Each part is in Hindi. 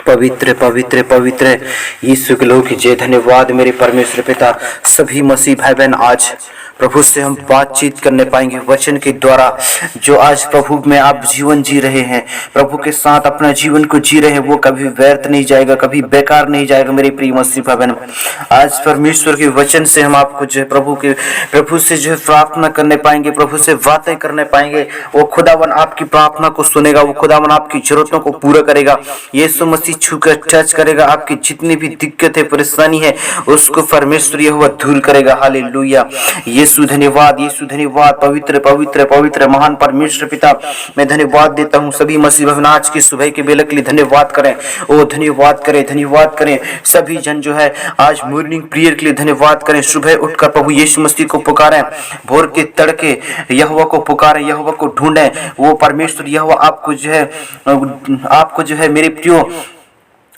पवित्र पवित्र पवित्र यीशु के लोग जय। धन्यवाद मेरे परमेश्वर पिता। सभी मसीह भाई बहन आज प्रभु से हम बातचीत करने पाएंगे वचन के द्वारा। जो आज प्रभु में आप जीवन जी रहे हैं, प्रभु के साथ अपना जीवन को जी रहे हैं, वो कभी व्यर्थ नहीं जाएगा, कभी बेकार नहीं जाएगा मेरे प्रिय मसीह भाई बहन। आज परमेश्वर के वचन से हम आपको जो है प्रभु से जो है प्रार्थना करने पाएंगे, प्रभु से बातें करने पाएंगे। वो खुदावन आपकी प्रार्थना को सुनेगा, वो खुदावन आपकी जरूरतों को पूरा करेगा। यीशु मसीह छूकर टच करेगा, आपकी जितनी भी दिक्कत है, परेशानी है, उसको परमेश्वर यहोवा दूर करेगा। हालेलुया। यीशु धन्यवाद, यीशु धन्यवाद। पवित्र पवित्र पवित्र महान परमेश्वर पिता, मैं धन्यवाद देता हूँ सभी मसीह भाई आज की सुबह के बेले के लिए धन्यवाद करें। ओ धन्यवाद करें, धन्यवाद करें। सभी जन जो है आज मॉर्निंग प्रेयर के लिए धन्यवाद करें। सुबह उठकर प्रभु यीशु मसीह को पुकारें, भोर के तड़के यहोवा को पुकारें, यहोवा को ढूंढें। वो परमेश्वर यहोवा आपको जो है मेरे प्रियो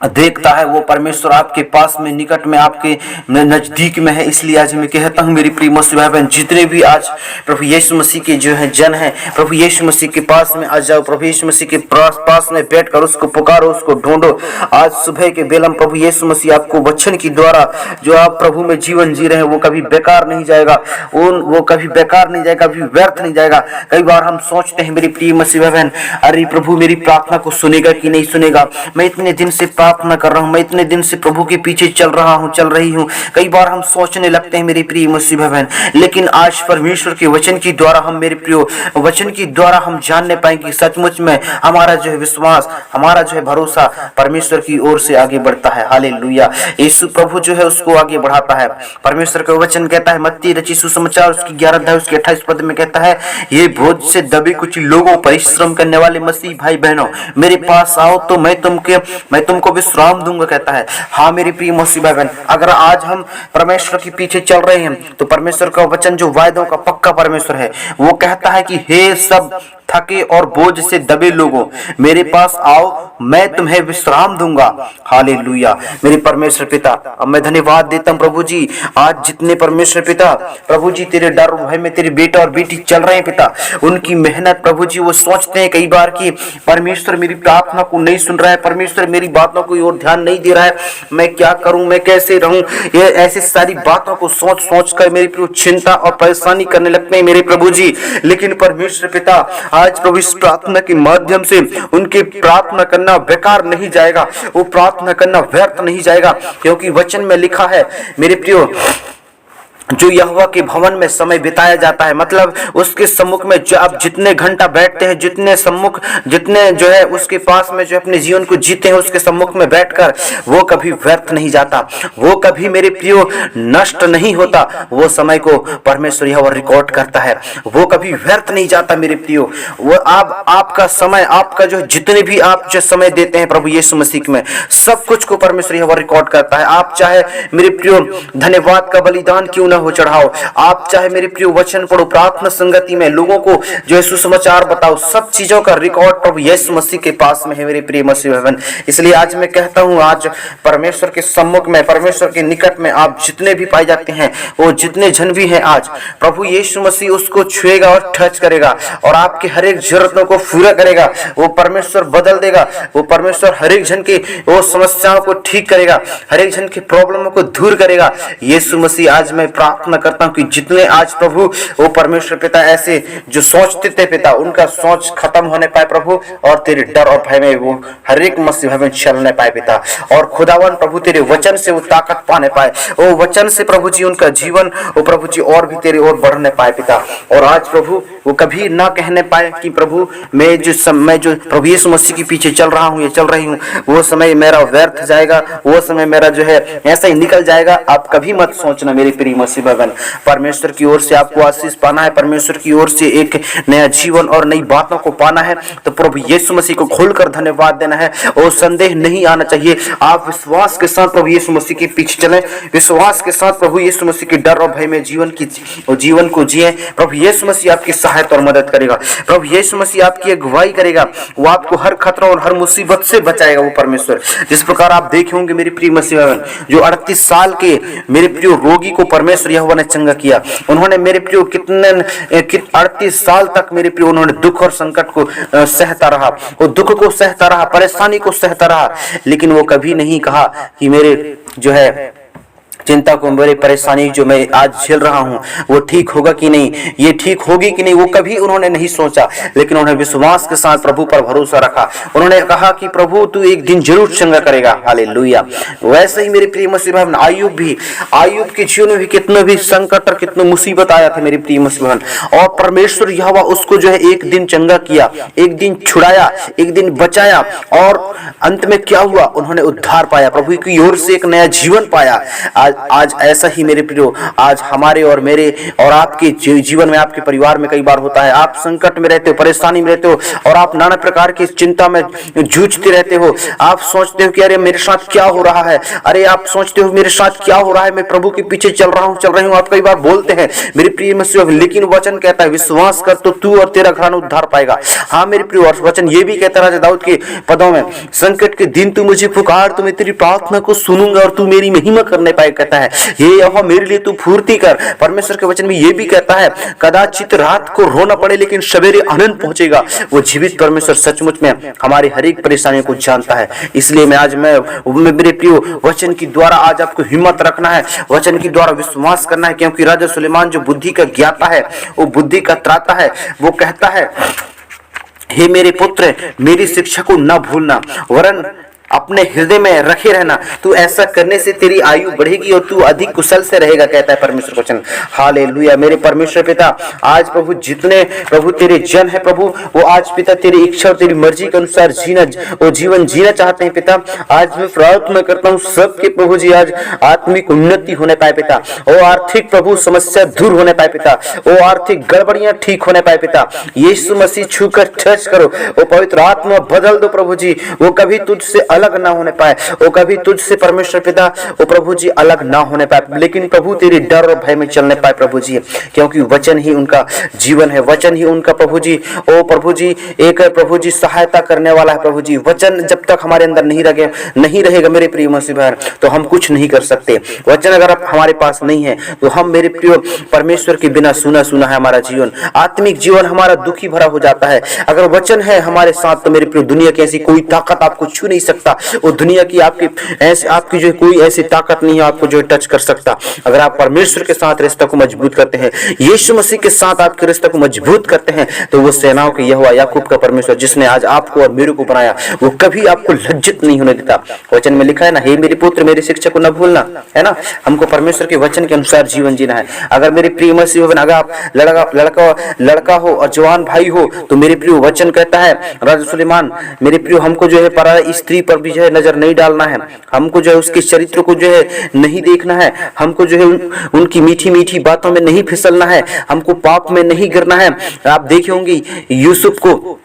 देखता है। वो परमेश्वर आपके पास में, निकट में, आपके नजदीक में है। इसलिए आज मैं कहता हूँ मेरी प्रिय मसीह भाई बहन, जितने भी आज प्रभु यीशु मसीह के जो है जन है, प्रभु यीशु मसीह के पास में आ जाओ। प्रभु यीशु मसीह के पास में बैठकर उसको पुकारो, उसको ढूंढो। आज सुबह के बेलम प्रभु यीशु मसीह आपको वचन के द्वारा जो आप प्रभु में जीवन जी रहे हैं वो कभी बेकार नहीं जाएगा, वो कभी बेकार नहीं जाएगा, कभी व्यर्थ नहीं जाएगा। कई बार हम सोचते हैं मेरी प्रिय मसीह भाई बहन, अरे प्रभु मेरी प्रार्थना को सुनेगा कि नहीं सुनेगा। मैं इतने दिन से प्रार्थना कर रहा हूं, मैं इतने दिन से प्रभु के पीछे चल रही हूं। कई बार हम सोचने लगते हैं मेरी प्रिय मसीह बहन, लेकिन आज परमेश्वर के वचन के द्वारा हम मेरे प्रियो वचन के द्वारा हम जानने पाएंगे कि सचमुच में हमारा जो है विश्वास, हमारा जो है भरोसा परमेश्वर की ओर से आगे बढ़ता है। हालेलुया। यीशु प्रभु जो है उसको आगे बढ़ाता है। परमेश्वर का वचन कहता है मत्ती रचित सुसमाचार उसकी 11 अध्याय उसके 28 पद में कहता है, ये बोझ से दबे कुछ लोगों, परिश्रम करने वाले मसीह भाई बहनों, मेरे पास आओ तो मैं तुमको विश्राम दूंगा, कहता है। हाँ मेरी प्रिय मसीह भाई बहन, अगर आज हम परमेश्वर के पीछे चल रहे हैं तो परमेश्वर का वचन जो वायदों का पक्का परमेश्वर है, वो कहता है कि हे सब थके और बोझ से दबे लोगों, मेरे पास आओ, मैं तुम्हें विश्राम दूंगा। हालेलुया। मेरे परमेश्वर पिता, अब मैं धन्यवाद देता हूं प्रभु जी। आज जितने परमेश्वर पिता प्रभु जी तेरे डर और भय में तेरे बेटा और बेटी चल रहे हैं पिता, उनकी मेहनत प्रभु जी, वो सोचते हैं कई बार कि परमेश्वर मेरी प्रार्थना को नहीं सुन रहा है, परमेश्वर मेरी बातों को और ध्यान नहीं दे रहा है, मैं क्या करूं, मैं कैसे रहूं। ये ऐसी सारी बातों को सोच कर मेरी प्रिय चिंता और परेशानी करने लगते हैं मेरे प्रभु जी। लेकिन परमेश्वर पिता आज प्रभु इस प्रार्थना के माध्यम से उनके प्रार्थना करना बेकार नहीं जाएगा, वो प्रार्थना करना व्यर्थ नहीं जाएगा, क्योंकि वचन में लिखा है मेरे प्रियो, जो यहोवा के भवन में समय बिताया जाता है, मतलब उसके सम्मुख में जो आप जितने घंटा बैठते हैं, जितने जो है उसके पास में जो अपने जीवन को जीते हैं, उसके सम्मुख में बैठकर वो कभी व्यर्थ नहीं जाता, वो कभी मेरे प्रियो नष्ट नहीं होता। वो समय को परमेश्वर यहोवा रिकॉर्ड करता है, वो कभी व्यर्थ नहीं जाता मेरे प्रियो। वो आपका समय, आपका जो जितने भी आप जो समय देते हैं प्रभु यीशु मसीह में, सब कुछ को परमेश्वर यहोवा रिकॉर्ड करता है। आप चाहे मेरे प्रियो धन्यवाद का बलिदान क्यों हो चढ़ाओ, आप चाहे मेरे प्रिय वचन पढ़ो, प्रार्थना संगति में लोगों को जो है सुसमाचार बताओ, सब चीजों का रिकॉर्ड प्रभु यीशु मसीह के पास में है मेरे प्रिय मसीह बहन। इसलिए आज मैं कहता हूं, आज परमेश्वर के सम्मुख में, परमेश्वर के निकट में आप जितने भी पाए जाते हैं, वो जितने जन भी हैं, आज प्रभु यीशु मसीह उसको छुएगा और टच करेगा और आपके हर एक जरूरतों को पूरा करेगा। वो परमेश्वर बदल देगा, वो परमेश्वर हर एक जन की वो समस्याओं को ठीक करेगा, हर एक जन की प्रॉब्लमों को दूर करेगा। यीशु मसीह आज मैं प्रार्थना करता हूं कि जितने आज प्रभु वो परमेश्वर पिता ऐसे जो सोचते थे पिता, उनका सोच खत्म होने पाए प्रभु, और तेरे डर और भय में वो हर एक मसीह भाई में चलने पाए पिता, और खुदावन प्रभु तेरे वचन से वो ताकत पाने पाए, वो वचन से प्रभु जी उनका जीवन वो प्रभु जी और भी तेरे ओर बढ़ने पाए पिता। और आज प्रभु वो कभी ना कहने पाए कि प्रभु मैं जो प्रभु यीशु मसीह के पीछे चल रहा हूँ या चल रही हूँ, वो समय मेरा व्यर्थ जाएगा, वो समय मेरा जो है ऐसा ही निकल जाएगा। आप कभी मत सोचना मेरे प्रिय मसीह भवन, परमेश्वर की ओर से आपको आशीष पाना है, परमेश्वर की ओर से एक नया जीवन और नई बातों को पाना है, तो प्रभु यीशु मसीह को खोलकर धन्यवाद देना है और संदेह नहीं आना चाहिए। आप विश्वास के साथ प्रभु यीशु मसीह के पीछे चलें, विश्वास के साथ प्रभु यीशु मसीह के डर और भय में जीवन को जिए। प्रभु यीशु मसीह आपकी सहायता और मदद करेगा, प्रभु यीशु मसीह आपकी अगुवाई करेगा, वो आपको हर खतरा और हर मुसीबत से बचाएगा वो परमेश्वर। जिस प्रकार आप देखे होंगे मेरे प्रिय मसीह भवन, जो 38 साल के मेरे प्रिय रोगी को परमेश्वर परमेश्वर यहोवा ने चंगा किया। उन्होंने मेरे प्रियो कितने 38 साल तक मेरे प्रियो उन्होंने दुख और संकट को सहता रहा, वो दुख को सहता रहा, परेशानी को सहता रहा, लेकिन वो कभी नहीं कहा कि मेरे जो है चिंता को, मेरी परेशानी जो मैं आज झेल रहा हूँ वो ठीक होगा कि नहीं, ये ठीक होगी कि नहीं, वो कभी उन्होंने नहीं सोचा, लेकिन उन्होंने विश्वास के साथ प्रभु पर भरोसा रखा। उन्होंने कहा कि प्रभु तू एक दिन जरूर चंगा करेगा। हालेलुया। वैसे ही मेरे प्रिय मसीह बहन आयुब के जीवन में भी कितने भी संकट और कितने मुसीबत आया था मेरे प्रिय मसीह बहन, और परमेश्वर यहोवा उसको जो है एक दिन चंगा किया, एक दिन छुड़ाया, एक दिन बचाया, और अंत में क्या हुआ, उन्होंने उद्धार पाया, प्रभु की ओर से एक नया जीवन पाया। आज ऐसा ही मेरे प्रियो आज हमारे और मेरे और आपके जीवन में, आपके परिवार में कई बार होता है। आप संकट में रहते हो, परेशानी में रहते हो, और आप नाना प्रकार की चिंता में जूझते रहते हो। आप सोचते हो कि अरे मेरे साथ क्या हो रहा है, अरे आप सोचते हो मेरे साथ क्या हो रहा है, मैं प्रभु के पीछे चल रही हूँ। आप कई बार बोलते हैं मेरे प्रिय मसीह, लेकिन वचन कहता है विश्वास कर तो तू और तेरा घराना उद्धार पाएगा। हाँ मेरे प्रिय, और वचन ये भी कहता है दाऊद के पदों में, संकट के दिन तू मुझे पुकार तो मैं तेरी प्रार्थना को सुनूंगा और तू मेरी महिमा करने पाए। कहता है ये यहोवा मेरे लिए तू फुर्ती कर। परमेश्वर के वचन में ये भी कहता है कदाचित रात को रोना पड़े लेकिन सवेरे आनंद पहुंचेगा। वो जीवित परमेश्वर सचमुच में हमारी हर एक परेशानियों को जानता है। इसलिए मैं मेरे प्रियो वचन की द्वारा आज आपको हिम्मत रखना है, वचन की द्वारा विश्वास करना है, क्योंकि राजा सुलेमान जो बुद्धि का ज्ञाता है, वो बुद्धि का त्राता है, वो कहता है हे मेरे पुत्र मेरी शिक्षा को न भूलना वरन अपने हृदय में रखे रहना, तू ऐसा करने से तेरी आयु बढ़ेगी और तू अधिक कुशल से रहेगा। कहता है परमेश्वर वचन। हालेलुया। मेरे परमेश्वर पिता, आज प्रभु जितने प्रभु तेरे जन है प्रभु, वो आज पिता तेरी इच्छा और तेरी मर्जी के अनुसार जीवन जीना चाहते हैं पिता। आज मैं प्रार्थना करता हूँ सबके प्रभु जी आज आत्मिक उन्नति होने पाए पिता, वो आर्थिक प्रभु समस्या दूर होने पाए पिता, वो आर्थिक गड़बड़ियां ठीक होने पाए पिता। यीशु मसीह छूकर टच करो, वो पवित्र आत्मा बदल दो प्रभु जी, वो कभी तुझसे अलग ना होने पाए, वो कभी तुझसे परमेश्वर पिता वो प्रभु जी अलग ना होने पाए, लेकिन प्रभु तेरे डर और भय में चलने पाए प्रभु जी, क्योंकि वचन ही उनका जीवन है, वचन ही उनका प्रभु जी ओ प्रभु जी एक प्रभु जी सहायता करने वाला है प्रभु जी। वचन जब तक हमारे अंदर नहीं रहेगा मेरे प्रिय मसीह भाई, तो हम कुछ नहीं कर सकते। वचन अगर हमारे पास नहीं है तो हम मेरे प्रिय परमेश्वर के बिना सुना सुना है हमारा जीवन, आत्मिक जीवन हमारा दुखी भरा हो जाता है। अगर वचन है हमारे साथ तो मेरे प्रिय दुनिया की ऐसी कोई ताकत आपको छू नहीं सकता, वो दुनिया की आपकी जो कोई ऐसी ताकत नहीं है आपको जो टच कर सकता। अगर आप परमेश्वर के साथ रिश्ते को मजबूत करते हैं, यीशु मसीह के साथ आपके रिश्ते को मजबूत करते हैं, तो वो सेनाओं के यहोवा याकूब का परमेश्वर जिसने आज आपको और मेरे को बनाया, वो कभी आपको लज्जित नहीं होने देता। वचन में लिखा है ना, हे मेरे पुत्र मेरी शिक्षा को न भूलना, है ना। हमको परमेश्वर के वचन के अनुसार जीवन जीना है। अगर मेरे प्रिय मसीह अगर आप लड़का हो और जवान भाई हो, तो मेरे प्रिय वचन कहता है राजा सुलेमान मेरे प्रिय हमको जो है पराई स्त्री पर भी जो है नजर नहीं डालना है, हमको जो है उसके चरित्र को जो है नहीं देखना है, हमको जो है उनकी मीठी मीठी बातों में नहीं फिसलना है, हमको पाप में नहीं गिरना है। आप देखे होंगे यूसुफ को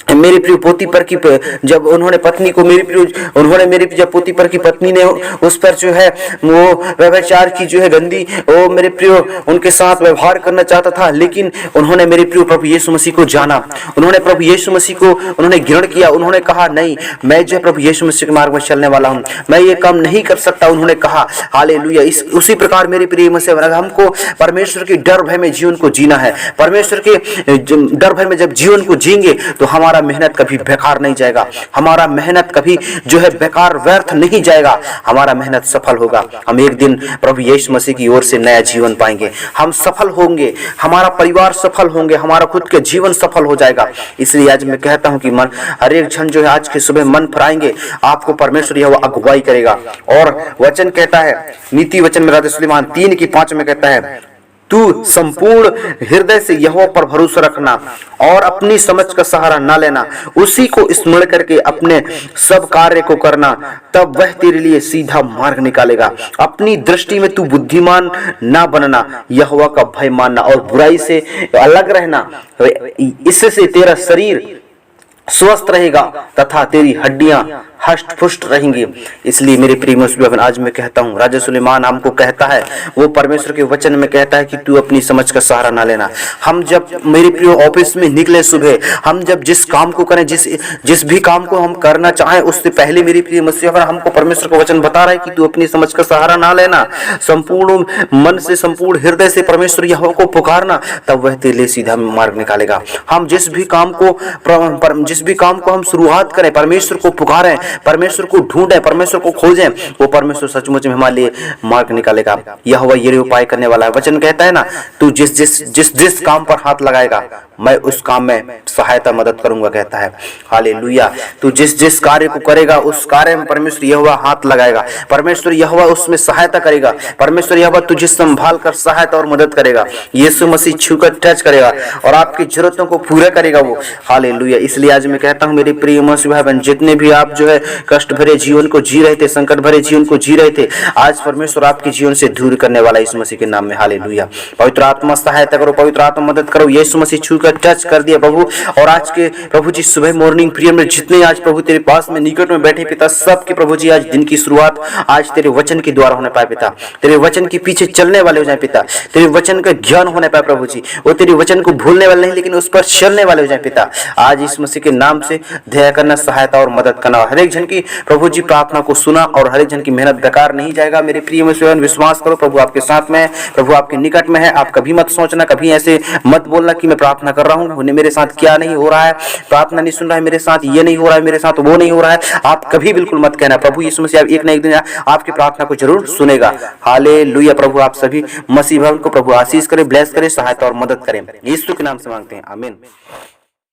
मेरे प्रिय पोतीपर की जब उन्होंने पत्नी को जब पोतीपर की पत्नी ने उस पर जो है वो व्यभिचार की जो है गंदी वो मेरे प्रिय उनके साथ व्यवहार करना चाहता था, लेकिन उन्होंने मेरे प्रिय प्रभु यीशु मसीह को जाना, उन्होंने प्रभु यीशु मसीह को उन्होंने ग्रहण किया। उन्होंने कहा नहीं, मैं जो प्रभु यीशु मसीह के मार्ग में चलने वाला हूँ, मैं ये काम नहीं कर सकता। उन्होंने कहा हालेलुया। उसी प्रकार मेरे प्रिय मसीह हमको परमेश्वर के डर भय में जीवन को जीना है। परमेश्वर के डर भय में जब जीवन को जीएंगे तो हमारा मेहनत कभी बेकार नहीं जाएगा, हमारा मेहनत कभी जो है बेकार व्यर्थ नहीं जाएगा, हमारा मेहनत सफल होगा। हम एक दिन प्रभु यीशु मसीह की ओर से नया जीवन पाएंगे, हम सफल होंगे, हमारा परिवार सफल होंगे, हमारा खुद के जीवन सफल हो जाएगा। इसलिए आज मैं कहता हूं कि मन हर एक जन जो है आज के सुबह मन फराएंगे, आपको परमेश्वर यह अगुवाई करेगा। और वचन कहता है नीति वचन में राजा सुलेमान 3:5 में कहता है तू संपूर्ण हृदय से यहोवा पर भरोसा रखना और अपनी समझ का सहारा ना लेना, उसी को स्मरण करके अपने सब कार्य को करना, तब वह तेरे लिए सीधा मार्ग निकालेगा। अपनी दृष्टि में तू बुद्धिमान ना बनना, यहोवा का भय मानना और बुराई से अलग रहना, इससे तेरा शरीर स्वस्थ रहेगा तथा तेरी हड्डियां हष्ट पुष्ट रहेंगी। इसलिए मेरे प्रिय मुस्लिम, आज मैं कहता हूँ, राजा सुलेमान हमको कहता है, वो परमेश्वर के वचन में कहता है कि तू अपनी समझ का सहारा ना लेना। हम जब मेरे प्रिय ऑफिस में निकले सुबह, हम जब जिस काम को करें, जिस भी काम को हम करना चाहें, उससे पहले मेरी प्रिय मुस्लिम हमको परमेश्वर का वचन बता रहा है कि तू अपनी समझ का सहारा ना लेना। संपूर्ण मन से, संपूर्ण हृदय से परमेश्वर यहोवा को पुकारना, तब वह तेरे लिए सीधा मार्ग निकालेगा। हम जिस भी काम को हम शुरुआत करें, परमेश्वर को पुकारें, परमेश्वर को ढूंढें, परमेश्वर को खोजें, वो परमेश्वर सचमुच में हमारे लिए मार्ग निकालेगा। यहोवा ये उपाय करने वाला है। वचन कहता है ना, तू जिस काम पर हाथ लगाएगा मैं उस काम में सहायता मदद करूंगा, कहता है। हालेलुया। तू जिस कार्य को करेगा उस कार्य में परमेश्वर यहोवा हाथ लगाएगा, परमेश्वर यहोवा उसमें सहायता करेगा, परमेश्वर यहोवा तुझे संभाल कर सहायता और मदद करेगा। यीशु मसीह छूकर टच करेगा और आपकी जरूरतों को पूरा करेगा वो। हालेलुया। इसलिए आज मैं कहता हूं मेरे प्रिय मसीह भाई बहन, जितने भी आप जो है कष्ट भरे जीवन को जी रहे थे, संकट भरे जीवन को जी रहे थे, आज परमेश्वर आपके जीवन से दूर करने वाला इस मसीह के नाम में। हालेलुया। पवित्र आत्मा सहायता करो, पवित्र आत्मा मदद करो। यीशु मसीह छूकर टच कर दिया प्रभु। और आज के प्रभु जी सुबह मॉर्निंग प्रेयर में जितने आज प्रभु तेरे पास में निकट में बैठे पिता, सबके प्रभु जी आज दिन की शुरुआत आज तेरे वचन के द्वारा होने पाए पिता। तेरे वचन के पीछे चलने वाले हो जाए पिता, तेरे वचन का ज्ञान होने पाए प्रभु जी। वो तेरे वचन को भूलने वाले नहीं, लेकिन उस पर चलने वाले हो जाए पिता। आज इस मसीह के नाम से दया करना, सहायता और मदद करना। हर एक जन की प्रभु जी प्रार्थना को सुना और हर एक जन की मेहनत बेकार नहीं जाएगा। मेरे प्रिय मसीह विश्वास करो, प्रभु आपके साथ में है, प्रभु आपके निकट में है। आप कभी मत सोचना, कभी ऐसे मत बोलना कि मैं प्रार्थना कर रहा हूँ, मेरे साथ क्या नहीं हो रहा है, प्रार्थना नहीं सुन रहा है, मेरे साथ ये नहीं हो रहा है, मेरे साथ वो नहीं हो रहा है। आप कभी बिल्कुल मत कहना। प्रभु यीशु मसीह एक ना एक दिन आपकी प्रार्थना को जरूर सुनेगा। हालेलुया। प्रभु आप सभी मसीह भाइयों को प्रभु आशीष करे, ब्लेस करे, सहायता और मदद करें। यीशु के नाम से मांगते हैं, आमीन।